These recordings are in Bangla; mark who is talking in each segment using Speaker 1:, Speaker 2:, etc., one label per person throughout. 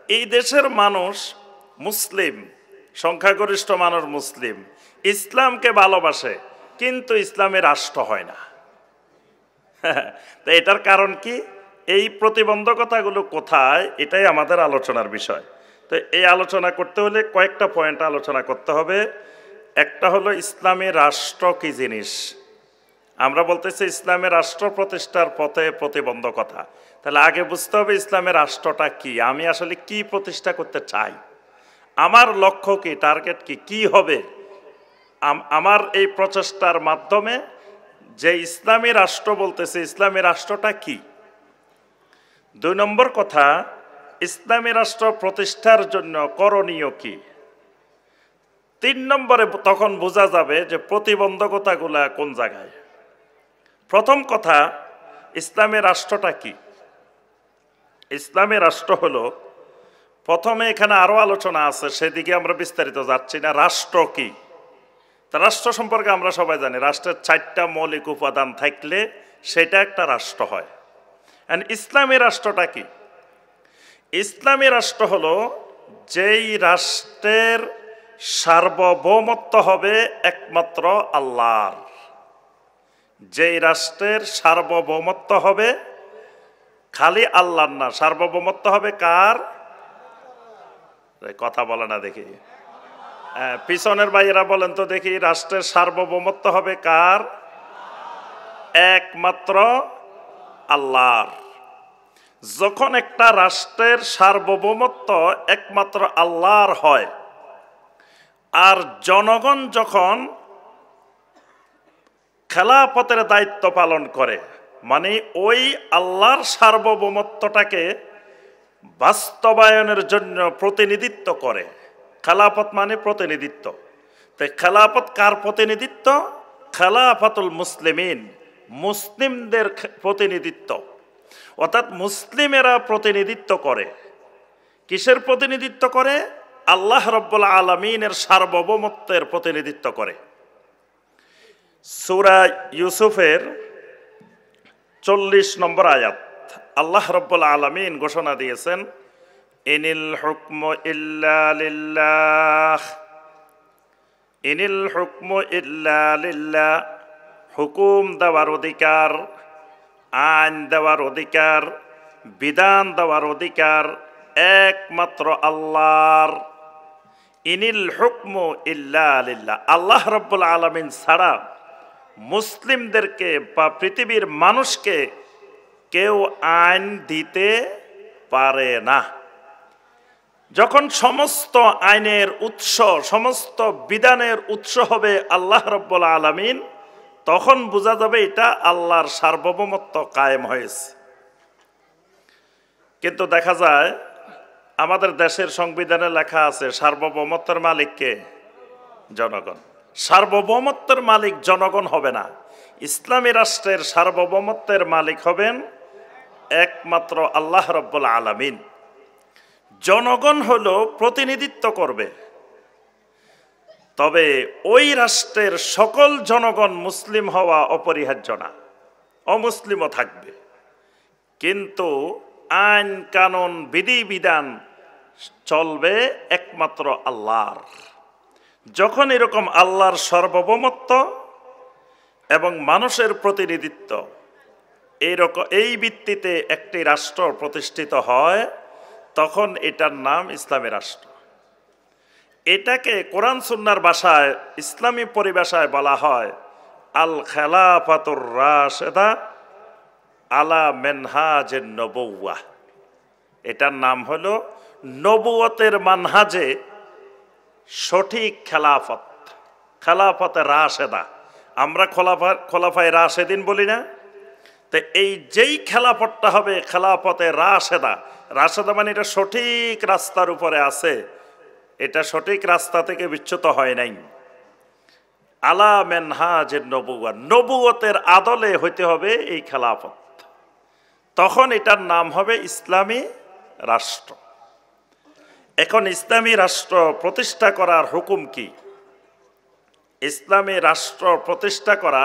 Speaker 1: এই দেশের মানুষ মুসলিম, সংখ্যাগরিষ্ঠ মানুষ মুসলিম, ইসলামকে ভালোবাসে, কিন্তু ইসলামের রাষ্ট্র হয় না। তো এটার কারণ কি, এই প্রতিবন্ধকতাগুলো কোথায়, এটাই আমাদের আলোচনার বিষয়। তো এই আলোচনা করতে হলে কয়েকটা পয়েন্ট আলোচনা করতে হবে। একটা হলো ইসলামী রাষ্ট্র কি জিনিস। আমরা বলতেছি ইসলামের রাষ্ট্র প্রতিষ্ঠার পথে প্রতিবন্ধকতা। তাহলে আগে বুঝতে হবে ইসলামের রাষ্ট্রটা কি, আমি আসলে কি প্রতিষ্ঠা করতে চাই, আমার লক্ষ্য কি, টার্গেট কি, কি হবে আমার এই প্রচেষ্টার মাধ্যমে। যে ইসলামী রাষ্ট্র বলতেছে, ইসলামী রাষ্ট্রটা কি। 2 নম্বর কথা, ইসলামী রাষ্ট্র প্রতিষ্ঠার জন্য করণীয় কি। 3 নম্বরে তখন বোঝা যাবে যে প্রতিবন্ধকতাগুলা কোন জায়গায়। প্রথম কথা, ইসলামী রাষ্ট্রটা কি। ইসলামী রাষ্ট্র হলো, প্রথমে এখানে আরো আলোচনা আছে, সেদিকে আমরা বিস্তারিত যাচ্ছি না। রাষ্ট্র কি, রাষ্ট্র সম্পর্কে আমরা সবাই জানি, রাষ্ট্রের 4টা মৌলিক উপাদান থাকলে সেটা একটা রাষ্ট্র হয়। ইসলামী রাষ্ট্রটা কি। ইসলামী রাষ্ট্র হলো যেই রাষ্ট্রের সার্বভৌমত্ব হবে একমাত্র আল্লাহর। যেই রাষ্ট্রের সার্বভৌমত্ব হবে খালি আল্লাহর না, সার্বভৌমত্ব হবে কার, কথা বলে না দেখি, পিছনের ভাইয়েরা বলেন তো দেখি, রাষ্ট্রের সার্বভৌমত্ব হবে কার, একমাত্র আল্লাহর। যখন একটা রাষ্ট্রের সার্বভৌমত্ব একমাত্র আল্লাহর হয়, আর জনগণ যখন খেলাফতের দায়িত্ব পালন করে, মানে ওই আল্লাহর সার্বভৌমত্বটাকে বাস্তবায়নের জন্য প্রতিনিধিত্ব করে। খেলাফত মানে প্রতিনিধিত্ব। তো খেলাফত কার প্রতিনিধিত্ব, খেলাফতুল মুসলিমিন, মুসলিমদের প্রতিনিধিত্ব। অর্থাৎ মুসলিমেরা প্রতিনিধিত্ব করে, কিসের প্রতিনিধিত্ব করে, আল্লাহ রাব্বুল আলামিনের সার্বভৌমত্বের প্রতিনিধিত্ব করে। সূরা ইউসুফের 40 নম্বর আয়াত, আল্লাহ রাব্বুল আলামিন ঘোষণা দিয়েছেন, ইনিল হুকমু ইল্লা লিল্লাহ, ইনিল হুকমু ইল্লা লিল্লাহ। হুকুম দেওয়ার অধিকার, আইন দেওয়ার অধিকার, বিধান দেওয়ার অধিকার একমাত্র আল্লাহর। ইনিল হুকমু ইল্লা লিল্লাহ, আল্লাহ রাব্বুল আলামিন ছাড়া মুসলিমদেরকে বা পৃথিবীর মানুষকে কেউ আইন দিতে পারে না। যখন সমস্ত আইনের উৎস, সমস্ত বিধানের উৎস হবে আল্লাহ রাব্বুল আলামিন, তখন বোঝা যাবে এটা আল্লাহর সার্বভৌমত্ব কায়েম হয়েছে। কিন্তু দেখা যায় আমাদের দেশের সংবিধানে লেখা আছে সার্বভৌমত্বের মালিক কে, জনগণ। সার্বভৌমত্বের মালিক জনগণ হবে না। ইসলামী রাষ্ট্রের সার্বভৌমত্বের মালিক হবেন একমাত্র আল্লাহ রাব্বুল আলামিন। জনগণ হলো প্রতিনিধিত্ব করবে, তবে ওই রাষ্ট্রের সকল জনগণ মুসলিম হওয়া অপরিহার্য না, অমুসলিমও থাকবে। কিন্তু আইন কানুন বিধিবিধান চলবে একমাত্র আল্লাহর। যখন এরকম আল্লাহর সার্বভৌমত্ব এবং মানুষের প্রতিনিধিত্ব এই ভিত্তিতে একটি রাষ্ট্র প্রতিষ্ঠিত হয়, তখন এটার নাম ইসলামী রাষ্ট্র। এটাকে কোরআন সুন্নাহর ভাষায়, ইসলামী পরিভাষায় বলা হয় আল খেলাফাতুর রাশেদা আলা মেনহাজের নবুওয়াহ। এটার নাম হলো নবুয়তের মানহাজে সঠিক খেলাফত, খেলাফতে রাশেদা। আমরা খোলাফায়ে রাশেদিন বলি না? তো এই যেই খেলাফতটা হবে খেলাফতে রাশেদা, রাশেদা মানে এটা সঠিক রাস্তার উপরে আছে, এটা সঠিক রাস্তা থেকে বিচ্যুত হয় নাই। আলা মেনহাজের নবুওয়া, নবুয়তের আদলে হইতে হবে এই খেলাফত, তখন এটার নাম হবে ইসলামী রাষ্ট্র। এখন ইসলামী রাষ্ট্র প্রতিষ্ঠা করার হুকুম কি? ইসলামী রাষ্ট্র প্রতিষ্ঠা করা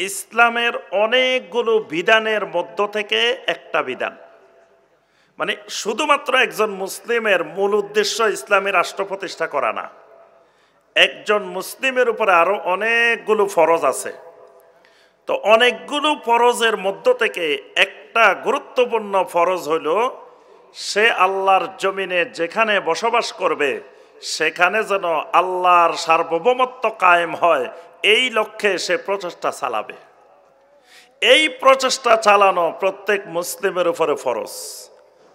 Speaker 1: ইসলামের অনেকগুলো বিধানের মধ্য থেকে একটা বিধান। মানে শুধুমাত্র একজন মুসলিমের মূল উদ্দেশ্য ইসলামী রাষ্ট্র প্রতিষ্ঠা করা না, একজন মুসলিমের উপরে আরো অনেকগুলো ফরজ আছে। তো অনেকগুলো ফরজের মধ্য থেকে একটা গুরুত্বপূর্ণ ফরজ হইল সে আল্লাহর জমিনে যেখানে বসবাস করবে সেখানে যেন আল্লাহর সার্বভৌমত্ব কায়েম হয়, এই লক্ষ্যে সে প্রচেষ্টা চালাবে। এই প্রচেষ্টা চালানো প্রত্যেক মুসলিমের উপরে ফরজ।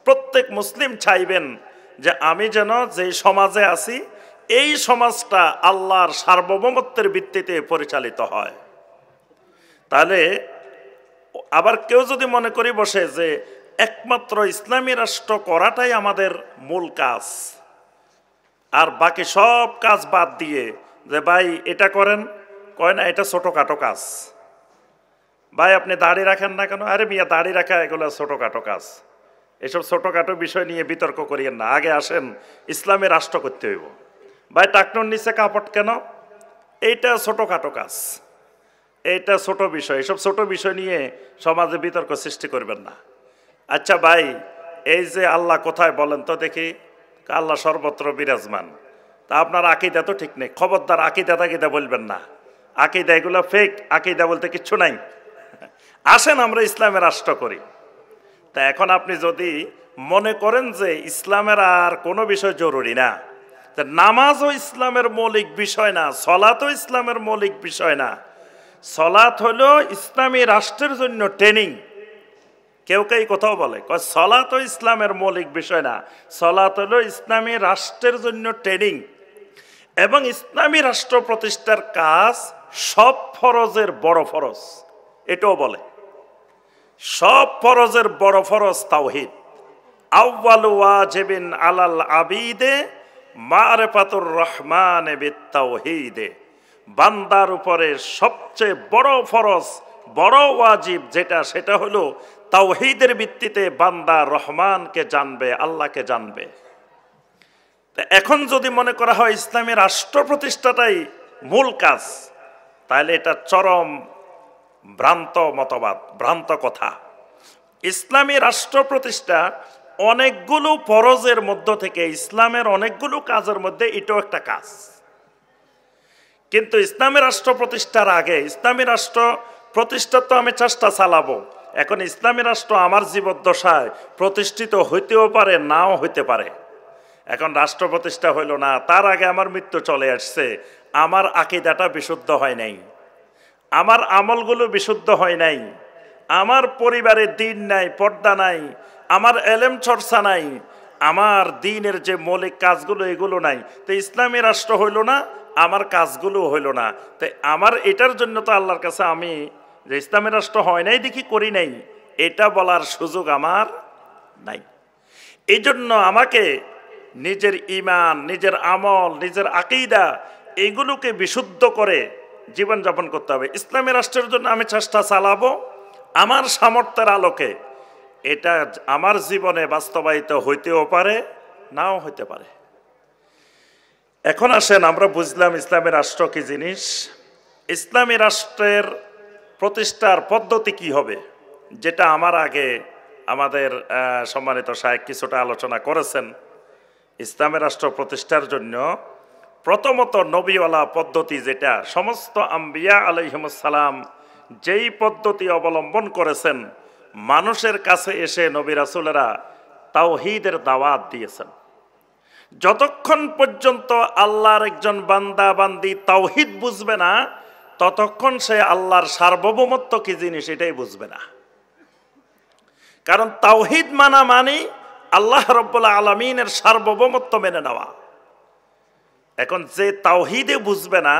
Speaker 1: প্রত্যেক মুসলিম চাইবেন যে আমি যেন যেই সমাজে আছি এই সমাজটা আল্লাহর সার্বভৌমত্বের ভিত্তিতে পরিচালিত হয়। তাহলে আবার কেউ যদি মনে করি বসে যে একমাত্র ইসলামী রাষ্ট্র করাটাই আমাদের মূল কাজ, আর বাকি সব কাজ বাদ দিয়ে যে ভাই এটা করেন, কয় না এটা ছোটখাটো কাজ, ভাই আপনি দাড়ি রাখেন না কেন, আরে মিয়া দাড়ি রাখা এগুলো ছোটখাটো কাজ, এসব ছোটখাটো বিষয় নিয়ে বিতর্ক করিয়েন না, আগে আসেন ইসলামী রাষ্ট্র করতে হইব। ভাই টাকনুর নিচে কাপড় কেন, এইটা ছোটখাটো কাজ, এইটা ছোট বিষয়, এসব ছোট বিষয় নিয়ে সমাজে বিতর্ক সৃষ্টি করবেন না। আচ্ছা ভাই এই যে আল্লাহ কোথায় বলেন তো দেখি, আল্লাহ সর্বত্র বিরাজমান, তা আপনার আকীদা তো ঠিক নেই, খবরদার আকীদা তাকিদা বলবেন না, আকীদা এগুলো ফেক, আকীদা বলতে কিচ্ছু নাই, আসেন আমরা ইসলামের রাষ্ট্র করি। তা এখন আপনি যদি মনে করেন যে ইসলামের আর কোনো বিষয় জরুরি না, নামাজও ইসলামের মৌলিক বিষয় না, সলাতও ইসলামের মৌলিক বিষয় না, সলাত হলো ইসলামী রাষ্ট্রের জন্য ট্রেনিং। কেউ কেউ কোথাও বলে সলাত ইসলামের মৌলিক বিষয় না, সলাত হলো ইসলামী রাষ্ট্রের জন্য ট্রেনিং। এবং ইসলামী রাষ্ট্র প্রতিষ্ঠার কাজ সব ফরজের বড় ফরজ, এটাও বলে সব ফরজের বড় ফরজ তাওহীদ। আউয়ালু ওয়াজিবিন আলাল আবিদে মারিফাতুর রহমান বিত্তাওহীদে, বান্দার উপরে সবচেয়ে বড় ফরজ, বড় ওয়াজিব যেটা, সেটা হলো তাওহীদের ভিত্তিতে বান্দা রহমানকে জানবে, আল্লাহকে জানবে। এখন যদি মনে করা হয় ইসলামী রাষ্ট্র প্রতিষ্ঠাটাই মূল কাজ, তাহলে এটা চরম ভ্রান্ত মতবাদ, ভ্রান্ত কথা। ইসলামী রাষ্ট্র প্রতিষ্ঠা অনেকগুলো ফরজের মধ্য থেকে, ইসলামের অনেকগুলো কাজের মধ্যে এটাও একটা কাজ। কিন্তু ইসলামী রাষ্ট্র প্রতিষ্ঠার আগে, ইসলামী রাষ্ট্র প্রতিষ্ঠার তো আমি চেষ্টা চালাবো, এখন ইসলামী রাষ্ট্র আমার জীবদ্দশায় প্রতিষ্ঠিত হইতেও পারে, নাও হইতে পারে। এখন রাষ্ট্র প্রতিষ্ঠা হইল না, তার আগে আমার মৃত্যু চলে আসছে, আমার আকীদাটা বিশুদ্ধ হয় নাই, আমার আমলগুলো বিশুদ্ধ হয় নাই, আমার পরিবারে দিন নাই, পর্দা নাই, আমার এলেম চর্চা নাই, আমার দিনের যে মৌলিক কাজগুলো এগুলো নাই, তো ইসলামী রাষ্ট্র হইল না, আমার কাজগুলো হইল না। তো আমার এটার জন্য তো আল্লাহর কাছে আমি যে ইসলামী রাষ্ট্র হয় নাই দেখি করি নাই, এটা বলার সুযোগ আমার নাই। এই জন্য আমাকে নিজের ঈমান, নিজের আমল, নিজের আকীদা এগুলোকে বিশুদ্ধ করে জীবনযাপন করতে হবে। ইসলামী রাষ্ট্রের জন্য আমি চেষ্টা চালাবো আমার সামর্থ্যের আলোকে, এটা আমার জীবনে বাস্তবায়িত হইতেও পারে, নাও হইতে পারে। এখন আসেন আমরা বুঝলাম ইসলামী রাষ্ট্র কি জিনিস, ইসলামী রাষ্ট্রের প্রতিষ্ঠার পদ্ধতি কি হবে, যেটা আমার আগে আমাদের সম্মানিত শায়েখ কিছুটা আলোচনা করেছেন। ইসলামী রাষ্ট্র প্রতিষ্ঠার জন্য প্রথমত নবীওয়ালা পদ্ধতি, যেটা সমস্ত আম্বিয়া আলাইহিমুস সালাম যেই পদ্ধতি অবলম্বন করেছেন, মানুষের কাছে এসে নবী রাসূলেরা তাওহীদের দাওয়াত দিয়েছেন। যতক্ষণ পর্যন্ত আল্লাহর একজন বান্দা বান্দি তাওহীদ বুঝবে না, ততক্ষণ সে আল্লাহর সার্বভৌমত্ব কি জিনিস এটাই বুঝবে না। কারণ তাওহীদ মানা মানে আল্লাহ রাব্বুল আলামিনের সার্বভৌমত্ব মেনে নেওয়া। এখন যে তাওহীদে বুঝবে না,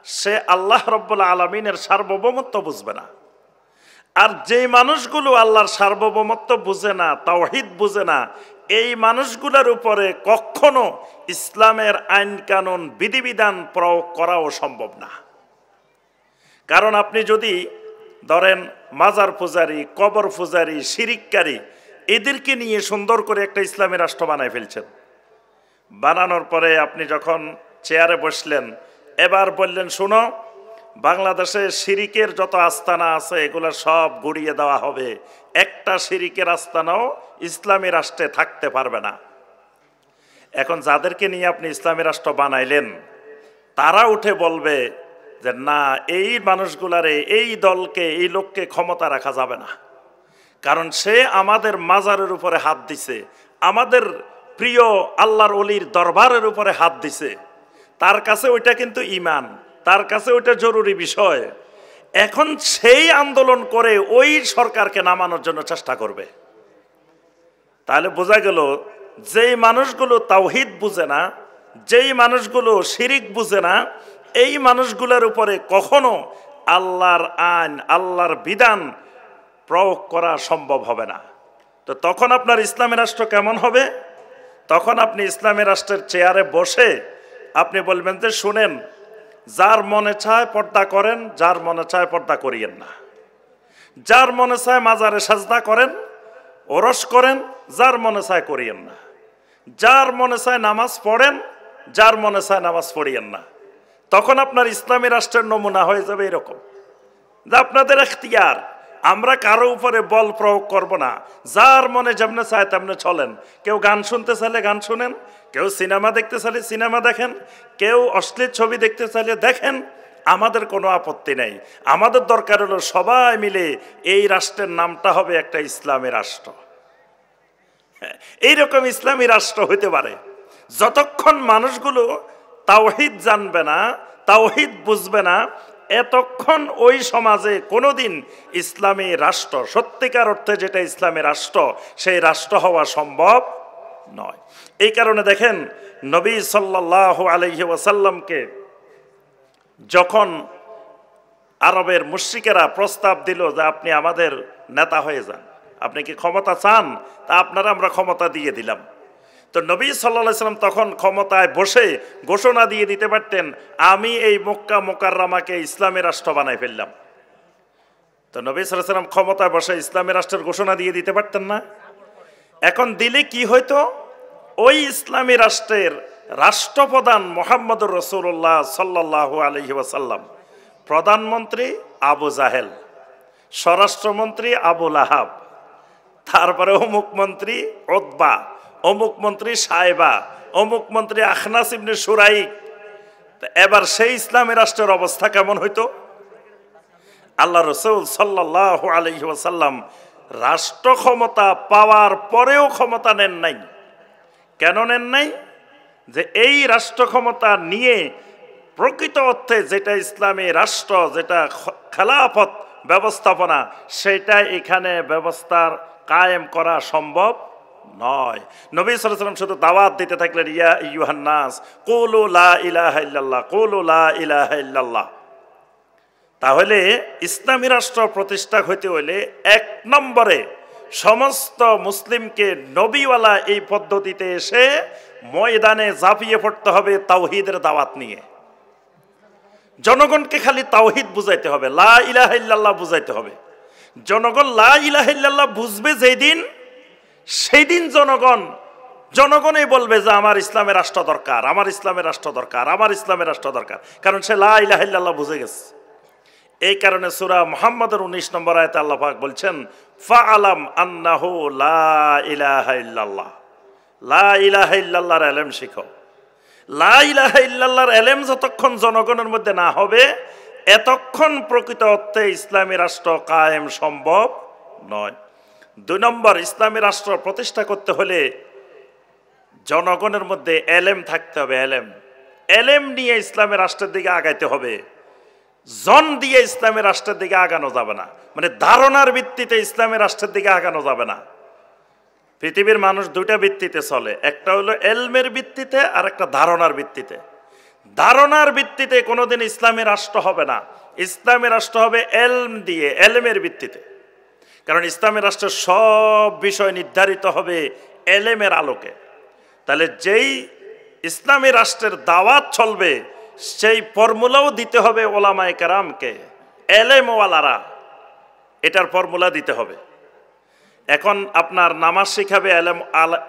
Speaker 1: সে আল্লাহ রাব্বুল আলামিনের সার্বভৌমত্ব বুঝবে না। আর যে মানুষগুলো আল্লাহর সার্বভৌমত্ব বুঝে না, তাওহীদ বুঝে না, এই মানুষগুলোর উপরে কখনো ইসলামের আইন কানুন বিধিবিধান প্রয়োগ করাও সম্ভব না। কারণ আপনি যদি ধরেন মাজার পূজারী, কবর পূজারী, শিরিককারী এদেরকে নিয়ে সুন্দর করে একটা ইসলামী রাষ্ট্র বানায় ফেলছেন, বানানোর পরে আপনি যখন চেয়ারে বসলেন, এবার বললেন শোনো বাংলাদেশে শিরিকের যত আস্তানা আছে এগুলো সব গুড়িয়ে দেওয়া হবে, একটা শিরিকের আস্তানাও ইসলামী রাষ্ট্রে থাকতে পারবে না। এখন যাদেরকে নিয়ে আপনি ইসলামী রাষ্ট্র বানাইলেন তারা উঠে বলবে যে না, এই মানুষগুলারে, এই দলকে, এই লোককে ক্ষমতা রাখা যাবে না, কারণ সে আমাদের মাজারের উপরে হাত দিছে, আমাদের প্রিয় আল্লাহর ওলির দরবারের উপরে হাত দিছে, তার কাছে ওইটা কিন্তু ঈমান, তার কাছে ওইটা জরুরি বিষয়। এখন সেই আন্দোলন করে ওই সরকারকে নামানোর জন্য চেষ্টা করবে। তাহলে বোঝা গেল যেই মানুষগুলো তাওহীদ বুঝে না, যেই মানুষগুলো শিরিক বুঝে না, এই মানুষগুলোর উপরে কখনো আল্লাহর আইন, আল্লাহর বিধান প্রয়োগ করা সম্ভব হবে না। তো তখন আপনার ইসলামী রাষ্ট্র কেমন হবে? তখন আপনি ইসলামী রাষ্ট্রের চেয়ারে বসে আপনি বলবেন যে শুনেন, যার মনে চায় পর্দা করেন, যার মনে চায় পর্দা করিয়েন না, যার মনে চায় মাজারে সাজদা করেন, ওরস করেন, যার মনে চায় করিয়েন না, যার মনে চায় নামাজ পড়েন, যার মনে চায় নামাজ পড়িয়েন না। তখন আপনার ইসলামী রাষ্ট্রের নমুনা হয়ে যাবে এরকম যে আপনাদের এখতিয়ার, আমরা কারো উপরে বল প্রয়োগ করব না, যার মনে যেমনে চায় তেমনে চলেন। কেউ গান শুনতে চাইলে গান শুনেন, কেউ সিনেমা দেখতে চাইলে সিনেমা দেখেন, কেউ অশ্লীল ছবি দেখতে চাইলে দেখেন, আমাদের কোনো আপত্তি নেই। আমাদের দরকার হলো সবাই মিলে এই রাষ্ট্রের নামটা হবে একটা ইসলামী রাষ্ট্র। এইরকম ইসলামী রাষ্ট্র হইতে পারে যতক্ষণ মানুষগুলো তাওহীদ জানবে না, তাওহীদ বুঝবে না, এতক্ষণ ওই সমাজে কোনোদিন ইসলামী রাষ্ট্র, সত্যিকার অর্থে যেটা ইসলামী রাষ্ট্র, সেই রাষ্ট্র হওয়া সম্ভব নয়। এই কারণে দেখেন নবী সাল্লাল্লাহু আলাইহি ওয়াসাল্লামকে যখন আরবের মুশরিকেরা প্রস্তাব দিল যে আপনি আমাদের নেতা হয়ে যান, আপনি কি ক্ষমতা চান, তা আপনারা আমরা ক্ষমতা দিয়ে দিলাম। তো নবী সাল্লাল্লাহু আলাইহি ওয়াসাল্লাম তখন ক্ষমতায় বসে ঘোষণা দিয়ে দিতে পারতেন, আমি এই মক্কা মুকাররমাকে ইসলামী রাষ্ট্র বানাই ফেললাম। তো নবী সাল্লাল্লাহু আলাইহি ওয়াসাল্লাম ক্ষমতায় বসে ইসলামী রাষ্ট্রের ঘোষণা দিয়ে দিতে পারতেন না? এখন দিলে কি হইতো? ওই ইসলামী রাষ্ট্রের রাষ্ট্রপ্রধান মুহাম্মদুর রাসূলুল্লাহ সাল্লাল্লাহু আলাইহি ওয়াসাল্লাম, প্রধানমন্ত্রী আবু জাহেল, স্বরাষ্ট্রমন্ত্রী আবু লাহাব, তারপরে অমুক মন্ত্রী উতবা, অমুক মন্ত্রী সাইবা, অমুক মন্ত্রী আখনাস ইবনে শুরাইক। এবার সেই ইসলামী রাষ্ট্রের অবস্থা কেমন হইতো? আল্লাহ রাসূল সাল্লাল্লাহু আলাইহি ওয়াসাল্লাম রাষ্ট্র ক্ষমতা পাওয়ার পরেও ক্ষমতা নেন নাই। কেন নেন নাই? যে এই রাষ্ট্র ক্ষমতা নিয়ে প্রকৃত অর্থে যেটা ইসলামী রাষ্ট্র, যেটা খেলাফত ব্যবস্থাপনা, সেটা এখানে ব্যবস্থার কায়েম করা সম্ভব নয়। নবী সাল্লাল্লাহু আলাইহি ওয়াসাল্লাম শুধু দাওয়াত দিতে থাকলেন, ইয়া আইয়ুহান নাস কুলু লা ইলাহা ইল্লাল্লাহ, কুলু লা ইলাহা ইল্লাল্লাহ। তাহলে ইসলামী রাষ্ট্র প্রতিষ্ঠা হইতে হইলে এক নম্বরে সমস্ত মুসলিমকে নবীওয়ালা এই পদ্ধতিতে এসে ময়দানে ঝাঁপিয়ে পড়তে হবে তাওহীদের দাওয়াত নিয়ে। জনগণকে খালি তাওহীদ বুঝাইতে হবে, লা ইলাহা ইল্লাল্লাহ বুঝাইতে হবে। জনগণ লা ইলাহা ইল্লাল্লাহ বুঝবে যেদিন, সেই দিন জনগণই বলবে যে আমার ইসলামের রাষ্ট্র দরকার, আমার ইসলামের রাষ্ট্র দরকার, আমার ইসলামের রাষ্ট্র দরকার, কারণ সে লা ইলাহা ইল্লাল্লাহ বুঝে গেছে। এই কারণে সূরা মুহাম্মদের 19 নম্বর আয়াতে আল্লাহ পাক বলছেন, ফাআলাম আন্নাহু লা ইলাহা ইল্লাল্লাহ, লা ইলাহা ইল্লাল্লাহর ইলম শিখো। লা ইলাহা ইল্লাল্লাহর ইলম যতক্ষণ জনগণের মধ্যে না হবে, এতক্ষণ প্রকৃত অর্থে ইসলামী রাষ্ট্র কায়েম সম্ভব নয়। 2 নম্বর, ইসলামী রাষ্ট্র প্রতিষ্ঠা করতে হলে জনগণের মধ্যে এলেম থাকতে হবে। এলেম নিয়ে ইসলামী রাষ্ট্রের দিকে আগাইতে হবে। জন দিয়ে ইসলামী রাষ্ট্রের দিকে আগানো যাবে না, মানে ধারণার ভিত্তিতে ইসলামী রাষ্ট্রের দিকে আগানো যাবে না। পৃথিবীর মানুষ 2টা ভিত্তিতে চলে, একটা হলো এলমের ভিত্তিতে আর একটা ধারণার ভিত্তিতে। ধারণার ভিত্তিতে কোনোদিন ইসলামী রাষ্ট্র হবে না। ইসলামী রাষ্ট্র হবে এলম দিয়ে, এলমের ভিত্তিতে। কারণ ইসলামী রাষ্ট্রের সব বিষয় নির্ধারিত হবে এলেমের আলোকে। তাহলে যেই ইসলামী রাষ্ট্রের দাওয়াত চলবে, সেই ফর্মুলাও দিতে হবে ওলামায়ে কেরামকে, এলেমওয়ালারা এটার ফর্মুলা দিতে হবে। এখন আপনার নামাজ শিখাবে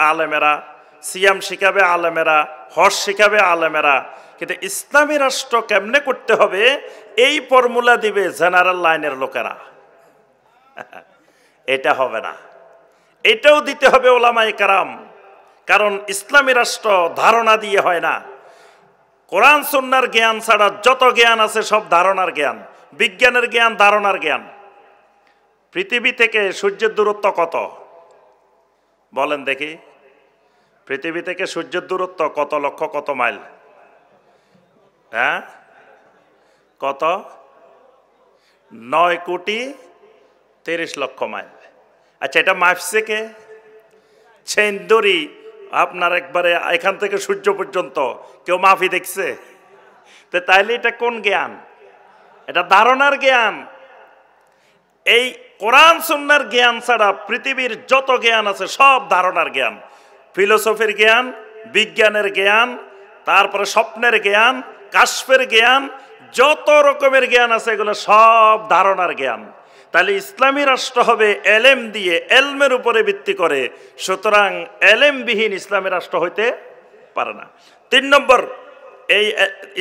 Speaker 1: আলেমেরা, সিয়াম শিখাবে আলেমেরা, হজ শিখাবে আলেমেরা, কিন্তু ইসলামী রাষ্ট্র কেমনে করতে হবে এই ফর্মুলা দিবে জেনারেল লাইনের লোকেরা। এটা হবে না, এটাও দিতে হবে ওলামায়ে কেরাম। কারণ ইসলামী রাষ্ট্র ধারণা দিয়ে হয় না। কোরআন সুন্নাহর জ্ঞান ছাড়া যত জ্ঞান আছে সব ধারণার জ্ঞান, বিজ্ঞানের জ্ঞান, ধারণার জ্ঞান। পৃথিবী থেকে সূর্যের দূরত্ব কত বলেন দেখি? পৃথিবী থেকে সূর্যের দূরত্ব কত লক্ষ কত মাইল? হ্যাঁ, কত? 9,30,00,000 মাইল। আচ্ছা, এটা মাপছে কে? চেন্দরি আপনার একবারে এখান থেকে সূর্য পর্যন্ত কেউ মাফি দেখছে? তো তাইলে এটা কোন জ্ঞান? এটা ধারণার জ্ঞান। এই কোরআন সুন্নাহর জ্ঞান ছাড়া পৃথিবীর যত জ্ঞান আছে সব ধারণার জ্ঞান, ফিলোসফির জ্ঞান, বিজ্ঞানের জ্ঞান, তারপরে স্বপ্নের জ্ঞান, কাশফের জ্ঞান, যত রকমের জ্ঞান আছে এগুলো সব ধারণার জ্ঞান। তাহলে ইসলামী রাষ্ট্র হবে এলেম দিয়ে, এলমের উপরে ভিত্তি করে। সুতরাং এলেমবিহীন ইসলামী রাষ্ট্র হইতে পারে না। 3 নম্বর, এই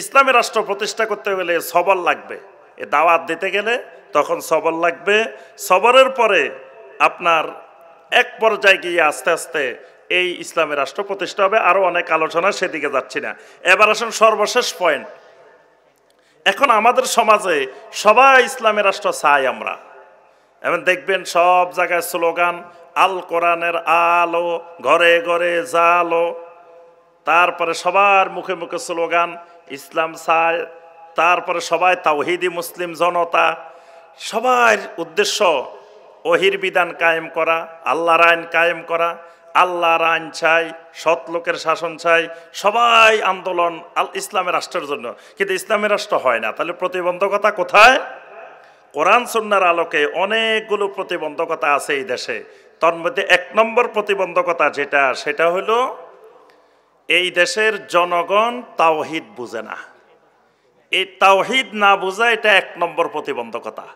Speaker 1: ইসলামী রাষ্ট্র প্রতিষ্ঠা করতে গেলে সবর লাগবে। এ দাওয়াত দিতে গেলে তখন সবর লাগবে। সবরের পরে আপনার এক পর্যায়ে গিয়ে আস্তে আস্তে এই ইসলামী রাষ্ট্র প্রতিষ্ঠা হবে। আরো অনেক আলোচনা, সেদিকে যাচ্ছি না। এবার আসুন সর্বশেষ পয়েন্ট। এখন আমাদের সমাজে সবাই ইসলামী রাষ্ট্র চাই আমরা। এখন দেখবেন সব জায়গায় স্লোগান, আল কোরআনের আলো, ঘরে ঘরে জালো। তারপরে সবার মুখে মুখে স্লোগান ইসলাম চায়। তারপরে সবাই তাওহীদি মুসলিম জনতা, সবার উদ্দেশ্য ওহির বিধান কায়েম করা, আল্লাহর আইন কায়েম করা। আল্লাহর আইন চাই, সৎ লোকের শাসন চাই, সবাই আন্দোলন ইসলামের রাষ্ট্রের জন্য। কিন্তু ইসলামের রাষ্ট্র হয় না। তাহলে প্রতিবন্ধকতা কোথায়? কোরআন সুন্নাহর আলোকে অনেকগুলো প্রতিবন্ধকতা আছে এই দেশে। তার মধ্যে 1 নম্বর প্রতিবন্ধকতা যেটা, সেটা হলো এই দেশের জনগণ তাওহীদ বুঝে না। এই তাওহীদ না বোঝা, এটা 1 নম্বর প্রতিবন্ধকতা।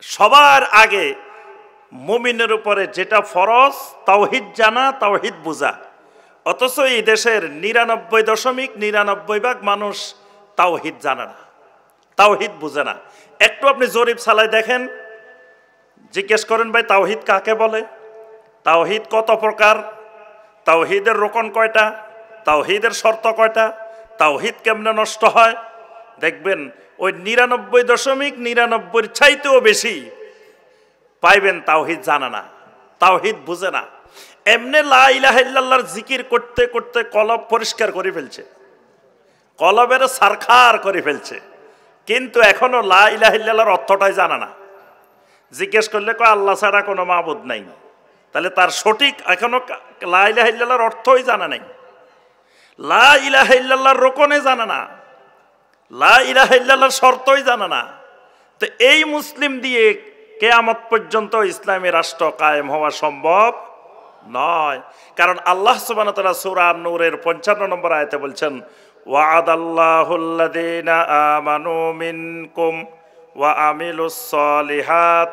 Speaker 1: সবার আগে মুমিনের উপরে যেটা ফরজ, তাওহীদ জানা, তাওহীদ বুঝা। অথচ এই দেশের 99.99% মানুষ তাওহীদ জানে না, তাওহীদ বুঝে না। একটু আপনি জরিপ চালাই দেখেন, জিজ্ঞেস করেন ভাই তাওহীদ কাকে বলে, তাওহীদ কত প্রকার, তাওহীদের রোকন কয়টা, তাওহীদের শর্ত কয়টা, তাওহীদ কেমনে নষ্ট হয়, দেখবেন ওই 99.99 চাইতেও বেশি পাইবেন তাওহীদ জানে না, তাওহীদ বুঝে না। এমনি লা ইলাহা ইল্লাল্লাহর জিকির করতে করতে কলব পরিষ্কার করে ফেলছে, কলবের সারখার করে ফেলছে, কিন্তু এখনো লা ইলাহা ইল্লাল্লাহর অর্থটাই জানে না। জিজ্ঞেস করলে কয় আল্লাহ ছাড়া কোনো মাবুদ নাই। তাহলে তার সঠিক এখনো লা ইলাহা ইল্লাল্লাহর অর্থই জানা নাই, লা ইলাহা ইল্লাল্লাহর রোকনে জানে না, লা ইলাহা ইল্লাল্লাহর শর্তই জানে না। তো এই মুসলিম দিয়ে কিয়ামত পর্যন্ত ইসলামী রাষ্ট্র কায়েম হওয়া সম্ভব নয়। কারণ আল্লাহ সুবহানাহু ওয়া তাআলা সূরা নূরের 55 নম্বর আয়াতে বলছেন, ওয়া'আদাল্লাহুল্লাযীনা আমানু মিনকুম ওয়া আমিলুস সলিহাত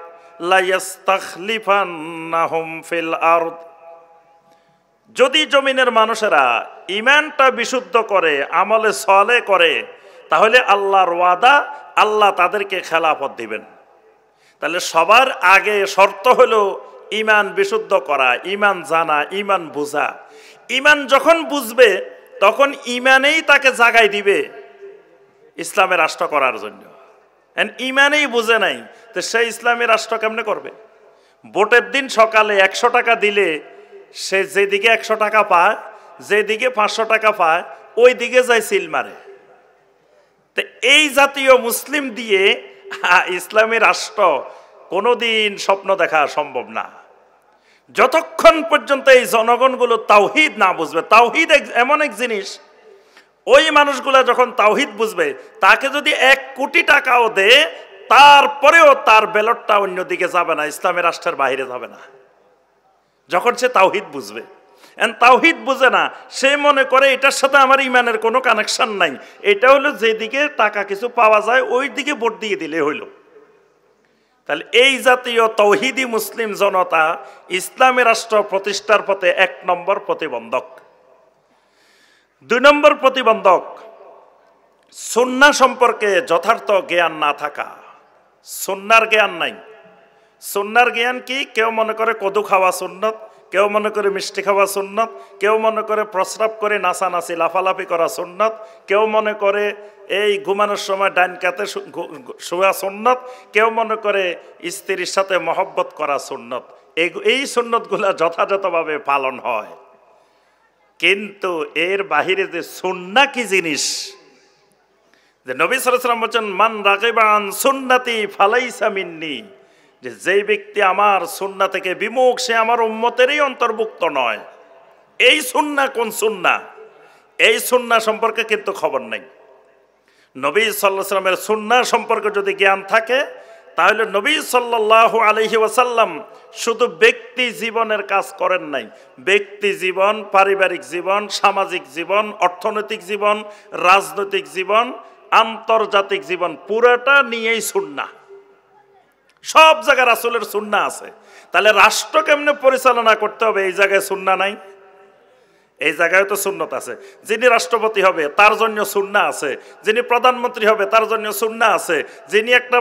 Speaker 1: লা ইস্তাখলিফান্নাহুম ফিল আরদ। যদি জমিনের মানুষেরা ঈমানটা বিশুদ্ধ করে, আমলে সালেহ করে, তাহলে আল্লাহর ওয়াদা, আল্লাহ তাদেরকে খেলাফত দিবেন। তাহলে সবার আগে শর্ত হলো ঈমান বিশুদ্ধ করা, ঈমান জানা, ঈমান বুঝা। ঈমান যখন বুঝবে তখন ঈমানেই তাকে জাগাই দিবে ইসলামের রাষ্ট্র করার জন্য। ঈমানেই বুঝে নাই, তো সেই ইসলামী রাষ্ট্র কেমনে করবে? ভোটের দিন সকালে 100 টাকা দিলে সে যেদিকে 100 টাকা পায়, যেদিকে 500 টাকা পায়, ওই দিকে যায় সিল মারে। তো এই জাতীয় মুসলিম দিয়ে ইসলামী রাষ্ট্র কোনোদিন স্বপ্ন দেখা সম্ভব না, যতক্ষণ পর্যন্ত এই জনগণগুলো তাওহীদ না বুঝবে। তাওহীদ এমন এক জিনিস, ওই মানুষগুলা যখন তাওহীদ বুঝবে, তাকে যদি 1 কোটি টাকাও দেয়, তারপরেও তার ব্যালটটা অন্যদিকে যাবে না, ইসলামী রাষ্ট্রের বাইরে যাবে না, যখন সে তাওহীদ বুঝবে। তাওহীদ বুঝে না, সে মনে করে এটার সাথে আমার ঈমানের কোনো কানেকশন নাই, এটা হলো যেদিকে টাকা কিছু পাওয়া যায় ওই দিকে ভোট দিয়ে দিলে হইল। তাহলে এই জাতীয় তৌহিদি মুসলিম জনতা ইসলামী রাষ্ট্র প্রতিষ্ঠার পথে 1 নম্বর প্রতিবন্ধক। 2 নম্বর প্রতিবন্ধক, সুন্নাহ সম্পর্কে যথার্থ জ্ঞান না থাকা। সুন্নাহর জ্ঞান নাই। সুন্নাহর জ্ঞান কি? কেউ মনে করে কদু খাওয়া সুন্নত, কেউ মনে করে মিষ্টি খাওয়া সুন্নত, কেউ মনে করে প্রস্রাব করে নাচানাচি লাফালাফি করা সুন্নত, কেউ মনে করে এই ঘুমানোর সময় ডাইন কাতে শোয়া সুন্নত, কেউ মনে করে স্ত্রীর সাথে মহব্বত করা সুন্নত। এই সুন্নতগুলা যথাযথভাবে পালন হয়, কিন্তু এর বাহিরে যে সুন্নাহ কি জিনিস, যে নবী সাল্লাল্লাহু আলাইহি ওয়াসাল্লাম বলেন মান রাগিবা আন সুন্নতি ফালাইসা মিন্নি, যে যেই ব্যক্তি আমার সুন্নাহ থেকে বিমুখ সে আমার উম্মতেরই অন্তর্ভুক্ত নয়। এই সুন্নাহ কোন সুন্নাহ? এই সুন্নাহ সম্পর্কে কিন্তু খবর নেই। নবী সাল্লাল্লাহু আলাইহি ওয়াসাল্লামের সুন্নাহ সম্পর্কে যদি জ্ঞান থাকে, তাহলে নবী সাল্লাল্লাহু আলাইহি ওয়াসাল্লাম শুধু ব্যক্তি জীবনের কাজ করেন নাই, ব্যক্তি জীবন, পারিবারিক জীবন, সামাজিক জীবন, অর্থনৈতিক জীবন, রাজনৈতিক জীবন, আন্তর্জাতিক জীবন, পুরোটা নিয়েই সুন্নাহ। সব জায়গায় রাসূলের সুন্নাহ আছে। তাহলে রাষ্ট্র কেমনে পরিচালনা করতে হবে, এই জায়গায় সুন্নাহ নাই? এই জায়গায় তো সুন্নত আছে। যিনি রাষ্ট্রপতি হবে তার জন্য সুন্নাহ আছে, যিনি প্রধানমন্ত্রী হবে তার জন্য সুন্নাহ আছে, যিনি একটা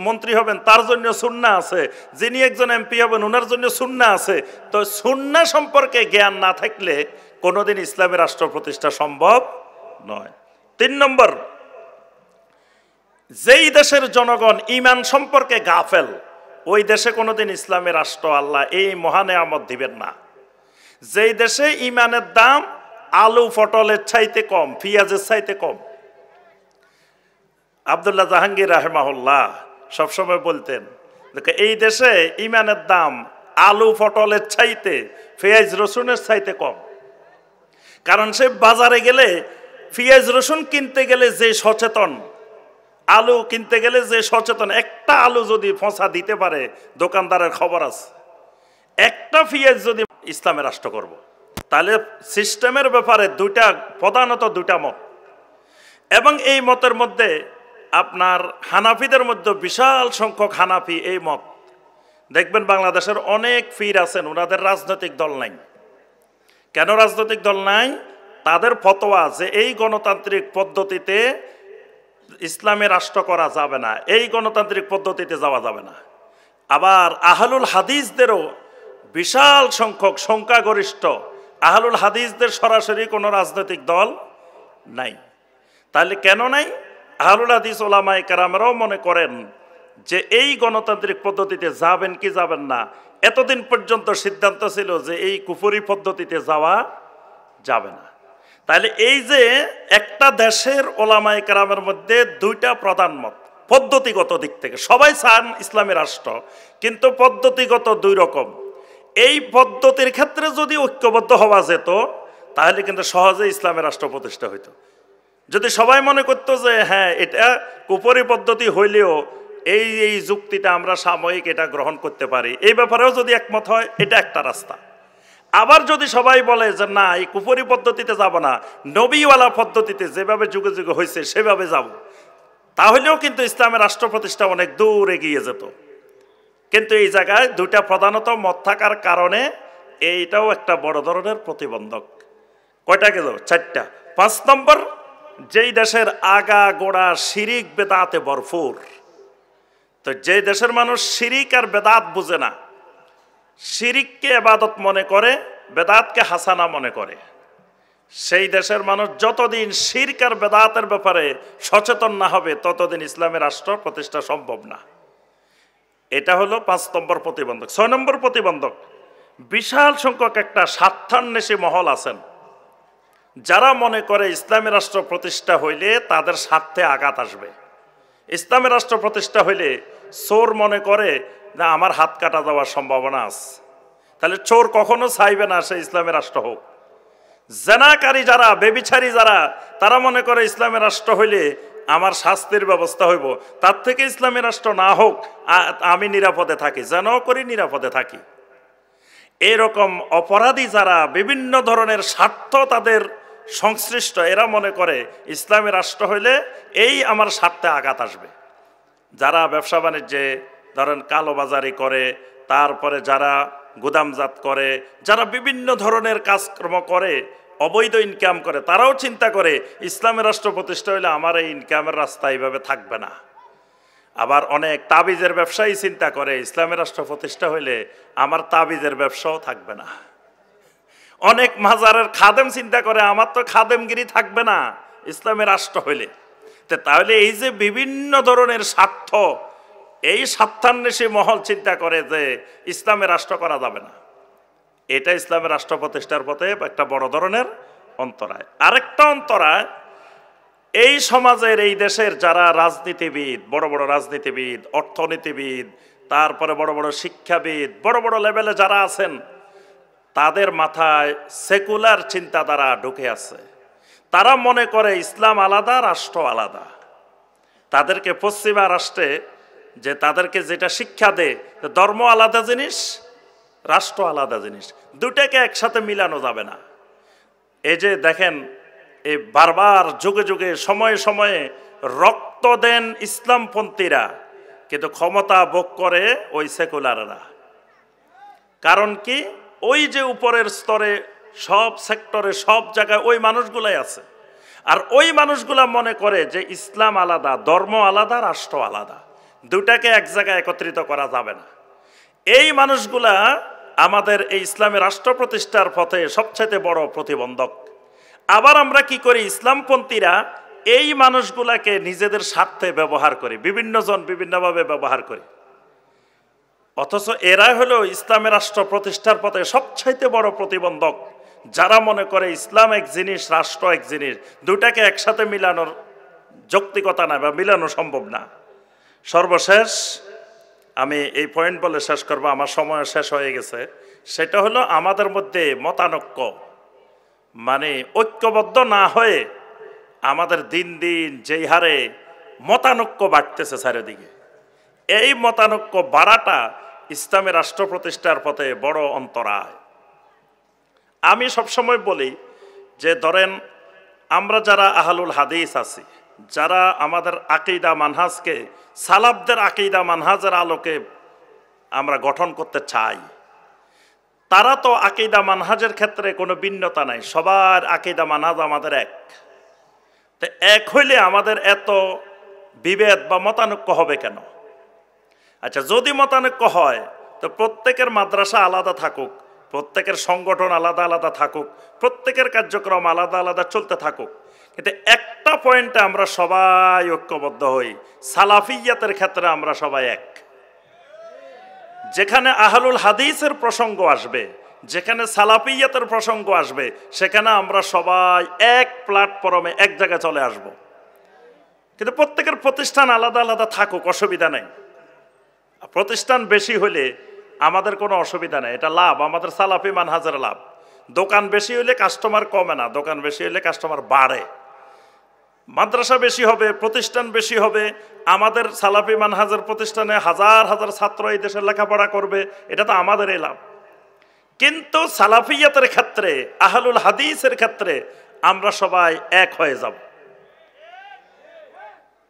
Speaker 1: মন্ত্রী হবেন তার জন্য সুন্নাহ আছে, যিনি একজন এমপি হবেন ওনার জন্য সুন্নাহ আছে। তো সুন্নাহ সম্পর্কে জ্ঞান না থাকলে কোনোদিন ইসলামী রাষ্ট্র প্রতিষ্ঠা সম্ভব নয়। 3 নম্বর, যেই দেশের জনগণ ঈমান সম্পর্কে গাফেল, ওই দেশে কোনোদিন ইসলামী রাষ্ট্র আল্লাহ এই মহা নেয়ামত দিবেন না। যেই দেশে ঈমানের দাম আলু পটলের চাইতে কম, পেঁয়াজের চাইতে কম। আব্দুল্লাহ জাহাঙ্গীর রাহিমাহুল্লাহ সবসময় বলতেন, এই দেশে ঈমানের দাম আলু পটলের চাইতে পেঁয়াজ রসুনের চাইতে কম। কারণ সে বাজারে গেলে পেঁয়াজ রসুন কিনতে গেলে যে সচেতন, আলু কিনতে গেলে যে সচেতন, একটা আলু যদি ফসা দিতে পারে দোকানদারের খবর আছে। একটা পেঁয়াজ যদি ইসলামের রাষ্ট্র করব, তাহলে সিস্টেমের ব্যাপারে প্রধানত দুইটা মত। এবং এই মতের মধ্যে আপনার হানাফিদের মধ্যে বিশাল সংখ্যক হানাফি এই মত। দেখবেন বাংলাদেশের অনেক পীর আছেন, ওনাদের রাজনৈতিক দল নাই। কেন রাজনৈতিক দল নাই? তাদের ফতোয়া যে এই গণতান্ত্রিক পদ্ধতিতে ইসলামী রাষ্ট্র করা যাবে না, এই গণতান্ত্রিক পদ্ধতিতে যাওয়া যাবে না। আবার আহলুল হাদিসদেরও বিশাল সংখ্যক, সংখ্যাগরিষ্ঠ আহলুল হাদিসদের সরাসরি কোনো রাজনৈতিক দল নাই। তাহলে কেন নাই? আহলুল হাদিস ওলামায়ে কেরামরাও মনে করেন যে এই গণতান্ত্রিক পদ্ধতিতে যাবেন কি যাবেন না। এতদিন পর্যন্ত সিদ্ধান্ত ছিল যে এই কুফরি পদ্ধতিতে যাওয়া যাবে না। তাহলে এই যে একটা দেশের ওলামায়ে কেরামের মধ্যে দুইটা প্রধান মত, পদ্ধতিগত দিক থেকে সবাই চান ইসলামী রাষ্ট্র, কিন্তু পদ্ধতিগত দুই রকম। এই পদ্ধতির ক্ষেত্রে যদি ঐক্যবদ্ধ হওয়া যেত তাহলে কিন্তু সহজে ইসলামের রাষ্ট্র প্রতিষ্ঠা হইত। যদি সবাই মনে করতো যে হ্যাঁ এটা কুফরি পদ্ধতি হইলেও এই যুক্তিটা আমরা সাময়িক এটা গ্রহণ করতে পারি, এই ব্যাপারেও যদি একমত হয়, এটা একটা রাস্তা। আবার যদি সবাই বলে যে না এই কুফরি পদ্ধতিতে যাব না, নবীওয়ালা পদ্ধতিতে যেভাবে যুগে যুগে হয়েছে সেভাবে যাব, তাহলেও কিন্তু ইসলামের রাষ্ট্র প্রতিষ্ঠা অনেক দূর এগিয়ে যেত। কিন্তু এই জায়গায় দুইটা প্রধানত মত থাকার কারণে এইটাও একটা বড় ধরনের প্রতিবন্ধক। কয়টা গেল? 4টা। 5 নম্বর, যেই দেশের আগা গোড়া শিরিক বেদাতে ভরপুর, তো যে দেশের মানুষ শিরিক আর বেদাত বুঝে না, শিরিককে ইবাদত মনে করে, বেদাতকে হাসানা মনে করে, সেই দেশের মানুষ যতদিন শিরক আর বেদাতের ব্যাপারে সচেতন না হবে ততদিন ইসলামের রাষ্ট্র প্রতিষ্ঠা সম্ভব না। এটা হলো 5 নম্বর প্রতিবন্ধক। 6 নম্বর প্রতিবন্ধক, বিশাল সংখ্যক একটা স্বার্থান্বেষী মহল আছেন যারা মনে করে ইসলামী রাষ্ট্র প্রতিষ্ঠা হইলে তাদের স্বার্থে আঘাত আসবে। ইসলামী রাষ্ট্র প্রতিষ্ঠা হইলে চোর মনে করে না আমার হাত কাটা যাওয়ার সম্ভাবনা আছে, তাহলে চোর কখনো চাইবে না সে ইসলামী রাষ্ট্র হোক। জেনাকারী যারা, বেবিচারী যারা, তারা মনে করে ইসলামী রাষ্ট্র হইলে আমার শাস্তির ব্যবস্থা হইব, তার থেকে ইসলামী রাষ্ট্র না হোক আমি নিরাপদে থাকি, যেন করি নিরাপদে থাকি। এরকম অপরাধী যারা, বিভিন্ন ধরনের স্বার্থ তাদের সংশ্লিষ্ট, এরা মনে করে ইসলামী রাষ্ট্র হইলে এই আমার স্বার্থে আঘাত আসবে। যারা ব্যবসা বাণিজ্যে ধরেন কালোবাজারি করে, তারপরে যারা গুদামজাত করে, যারা বিভিন্ন ধরনের কাজকর্ম করে, অবৈধ ইনকাম করে, তারাও চিন্তা করে ইসলামের রাষ্ট্র প্রতিষ্ঠা হইলে আমার এই ইনকামের রাস্তা এইভাবে থাকবে না। আবার অনেক তাবিজের ব্যবসায়ী চিন্তা করে ইসলামের রাষ্ট্র প্রতিষ্ঠা হইলে আমার তাবিজের ব্যবসাও থাকবে না। অনেক মাজারের খাদেম চিন্তা করে আমার তো খাদেমগিরি থাকবে না ইসলামের রাষ্ট্র হইলে। তাহলে এই যে বিভিন্ন ধরনের স্বার্থ, এই স্বার্থান্বেষী মহল চিন্তা করে যে ইসলামের রাষ্ট্র করা যাবে না। এটা ইসলামের রাষ্ট্র প্রতিষ্ঠার পথে একটা বড় ধরনের অন্তরায়। আরেকটা অন্তরায়, এই সমাজের, এই দেশের যারা রাজনীতিবিদ, বড় বড় রাজনীতিবিদ, অর্থনীতিবিদ, তারপরে বড় বড় শিক্ষাবিদ, বড় বড় লেভেলে যারা আছেন, তাদের মাথায় সেকুলার চিন্তাধারা ঢুকে আছে। তারা মনে করে ইসলাম আলাদা, রাষ্ট্র আলাদা। তাদেরকে পশ্চিমা রাষ্ট্রে যে তাদেরকে যেটা শিক্ষা দেয়, ধর্ম আলাদা জিনিস, রাষ্ট্র আলাদা জিনিস, দুটাকে একসাথে মিলানো যাবে না। এই যে দেখেন, এই বারবার যুগে যুগে সময়ে সময়ে রক্ত দেন ইসলামপন্থীরা, কিন্তু ক্ষমতা ভোগ করে ওই সেকুলাররা। কারণ কি? ওই যে উপরের স্তরে সব সেক্টরে সব জায়গায় ওই মানুষগুলাই আছে। আর ওই মানুষগুলা মনে করে যে ইসলাম আলাদা, ধর্ম আলাদা, রাষ্ট্র আলাদা, দুটাকে এক জায়গায় একত্রিত করা যাবে না। এই মানুষগুলা আমাদের এই ইসলামের রাষ্ট্র প্রতিষ্ঠার পথে সবচেয়ে বড় প্রতিবন্ধক। আবার আমরা কি করি, ইসলামপন্থীরা এই মানুষগুলাকে নিজেদের স্বার্থে ব্যবহার করি, বিভিন্ন জন বিভিন্নভাবে ব্যবহার করি। অথচ এরা হলো ইসলামের রাষ্ট্র প্রতিষ্ঠার পথে সবচাইতে বড় প্রতিবন্ধক, যারা মনে করে ইসলাম এক জিনিস, রাষ্ট্র এক জিনিস, দুটাকে একসাথে মিলানোর যৌক্তিকতা নাই বা মিলানো সম্ভব না। সর্বশেষ আমি এই পয়েন্ট বলে শেষ করবো, আমার সময় শেষ হয়ে গেছে। সেটা হলো আমাদের মধ্যে মতানৈক্য, মানে ঐক্যবদ্ধ না হয়ে আমাদের দিন দিন যেই হারে মতানৈক্য বাড়তেছে চারিদিকে, এই মতানৈক্য বাড়াটা ইসলামের রাষ্ট্র প্রতিষ্ঠার পথে বড় অন্তরায়। আমি সবসময় বলি যে ধরেন আমরা যারা আহলুল হাদিস আছি, যারা আমাদের আকীদা মানহাজকে সালাফদের আকীদা মানহাজের আলোকে আমরা গঠন করতে চাই, তারা তো আকীদা মানহাজের ক্ষেত্রে কোনো ভিন্নতা নাই, সবার আকীদা মানহাজ আমাদের এক। তো এক হইলে আমাদের এত বিভেদ বা মতানৈক্য হবে কেন? আচ্ছা, যদি মতানৈক্য হয় তো প্রত্যেকের মাদ্রাসা আলাদা থাকুক, প্রত্যেকের সংগঠন আলাদা আলাদা থাকুক, প্রত্যেকের কার্যক্রম আলাদা আলাদা চলতে থাকুক, কিন্তু একটা পয়েন্টে আমরা সবাই ঐক্যবদ্ধ হই, সালাফিয়াতের ক্ষেত্রে আমরা সবাই এক। যেখানে আহলুল হাদিসের প্রসঙ্গ আসবে, যেখানে সালাফিয়াতের প্রসঙ্গ আসবে, সেখানে আমরা সবাই এক প্ল্যাটফর্মে এক জায়গায় চলে আসব। কিন্তু প্রত্যেকের প্রতিষ্ঠান আলাদা আলাদা থাকুক, অসুবিধা নেই। প্রতিষ্ঠান বেশি হলে আমাদের কোনো অসুবিধা নেই, এটা লাভ, আমাদের সালাফি মানহাজের লাভ। দোকান বেশি হলে কাস্টমার কমে না, দোকান বেশি হলে কাস্টমার বাড়ে। মাদ্রাসা বেশি হবে, প্রতিষ্ঠান বেশি হবে, আমাদের সালাফি মানহাজের প্রতিষ্ঠানে হাজার হাজার ছাত্র এই দেশে লেখাপড়া করবে, এটা তো আমাদেরই লাভ। কিন্তু সালাফিয়াতের ক্ষেত্রে, আহলুল হাদিসের ক্ষেত্রে আমরা সবাই এক হয়ে যাব।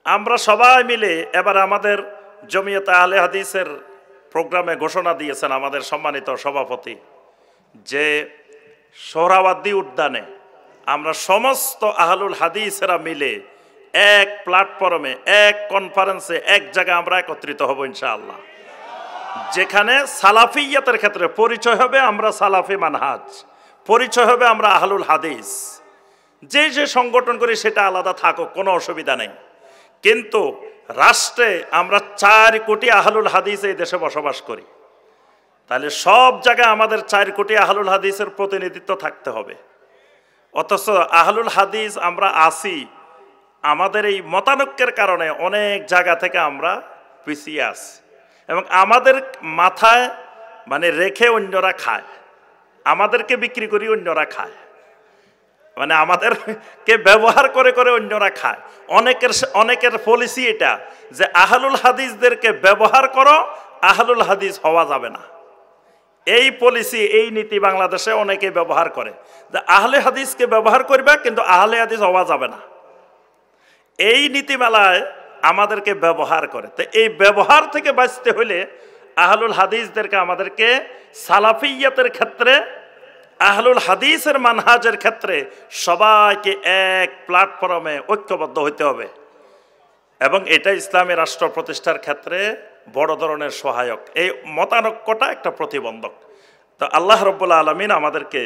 Speaker 1: আমরা সবাই মিলে এবার আমাদের জমিয়তে আহলে হাদিসের প্রোগ্রামে ঘোষণা দিয়েছেন আমাদের সম্মানিত সভাপতি, যে সোহরাওয়ার্দী উদ্যানে আমরা সমস্ত আহলুল হাদিসেরা মিলে এক প্ল্যাটফর্মে, এক কনফারেন্সে, এক জায়গায় আমরা একত্রিত হব ইনশাআল্লাহ। যেখানে সালাফিয়াতের ক্ষেত্রে পরিচয় হবে আমরা সালাফি মানহাজ, পরিচয় হবে আমরা আহলুল হাদিস। যে যে সংগঠন করি সেটা আলাদা থাকুক, কোনো অসুবিধা নেই। কিন্তু রাষ্ট্রে আমরা 4 কোটি আহলুল হাদিস এই দেশে বসবাস করি, তাহলে সব জায়গায় আমাদের 4 কোটি আহলুল হাদিসের প্রতিনিধিত্ব থাকতে হবে। অথচ আহলুল হাদিস আমরা আসি, আমাদের এই মতানৈক্যের কারণে অনেক জায়গা থেকে আমরা পিছিয়ে আসি, এবং আমাদের মাথায় মানে রেখে অন্যরা খায়, আমাদেরকে বিক্রি করি অন্যরা খায়, মানে আমাদেরকে ব্যবহার করে করে অন্যরা খায়। অনেকের পলিসি এটা যে আহলুল হাদিসদেরকে ব্যবহার করো, আহলুল হাদিস হওয়া যাবে না। এই পলিসি, এই নীতি বাংলাদেশে অনেকে ব্যবহার করে যে আহলে হাদিসকে ব্যবহার করবে কিন্তু আহলে হাদিস হওয়া যাবে না। এই নীতিমালায় আমাদেরকে ব্যবহার করে। তো এই ব্যবহার থেকে বাঁচতে হলে আহলুল হাদিসদেরকে আমাদেরকে সালাফিয়াতের ক্ষেত্রে, আহলুল হাদিসের মানহাজের ক্ষেত্রে সবাইকে এক প্ল্যাটফর্মে ঐক্যবদ্ধ হইতে হবে, এবং এটা ইসলামী রাষ্ট্র প্রতিষ্ঠার ক্ষেত্রে বড় ধরনের সহায়ক। এই মতানৈক্যটা একটা প্রতিবন্ধক। তো আল্লাহ রাব্বুল আলামিন আমাদেরকে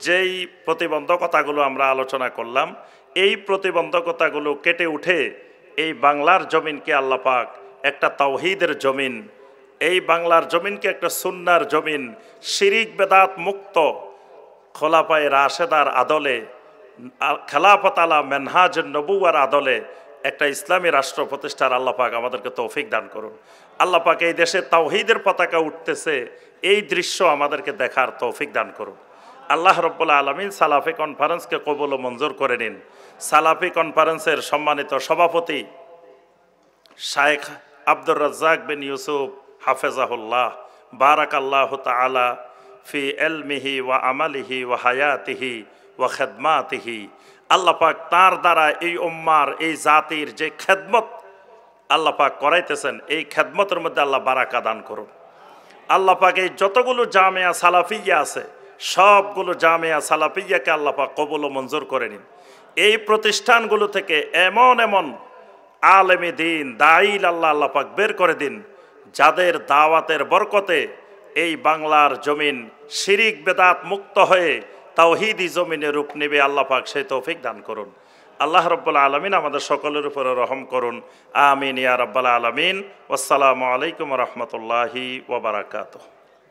Speaker 1: যেই প্রতিবন্ধকতাগুলো আমরা আলোচনা করলাম, এই প্রতিবন্ধকতাগুলো কেটে উঠে এই বাংলার জমিনকে আল্লাহ পাক একটা তাওহীদের জমিন, এই বাংলার জমিনকে একটা সুন্নার জমিন, শিরিক বেদাত মুক্ত খোলাফায়ে রাশেদার আদলে, খেলাফত আলা মেনহাজ নবুয়ার আদলে একটা ইসলামী রাষ্ট্র প্রতিষ্ঠার আল্লাহ পাক আমাদেরকে তৌফিক দান করুন। আল্লাহ পাক এই দেশে তাওহীদের পতাকা উঠতেছে, এই দৃশ্য আমাদেরকে দেখার তৌফিক দান করুন। আল্লাহ রাব্বুল আলামিন সালাফি কনফারেন্সকে কবুল ও মঞ্জুর করে নিন। সালাফি কনফারেন্সের সম্মানিত সভাপতি শায়েখ আব্দুর রাজ্জাক বিন ইউসুফ হাফেজাহুল্লাহ, বারাকাল্লাহু তাআলা ফি ইলমিহি ওয়া আমালিহি ওয়া হায়াতিহি ওয়া খিদমাতিহি। আল্লাহ পাক তার দ্বারা এই উম্মার, এই জাতির যে খেদমত আল্লাহ পাক করাইতেছেন, এই খেদমতের মধ্যে আল্লাহ বারাকা দান করুন। আল্লাহ পাক এই যতগুলো জামিয়া সালাফিয়া আছে সবগুলো জামিয়া সালাফিয়াকে আল্লাহ পাক কবুল ও মঞ্জুর করে নিন। এই প্রতিষ্ঠানগুলো থেকে এমন এমন আলেমে দিন, দাঈল আল্লাহ পাক বের করে দিন, যাদের দাওয়াতের বরকতে এই বাংলার জমিন শিরিক বেদাত মুক্ত হয়ে তাওহীদি জমিনে রূপ নেবে। আল্লাহ পাক সেই তৌফিক দান করুন। আল্লাহ রাব্বুল আলামিন আমাদের সকলের উপরে রহম করুন। আমিন ইয়া রাব্বাল আলামিন। আসসালামু আলাইকুম ওয়া রাহমাতুল্লাহি ওয়া বারাকাতুহু।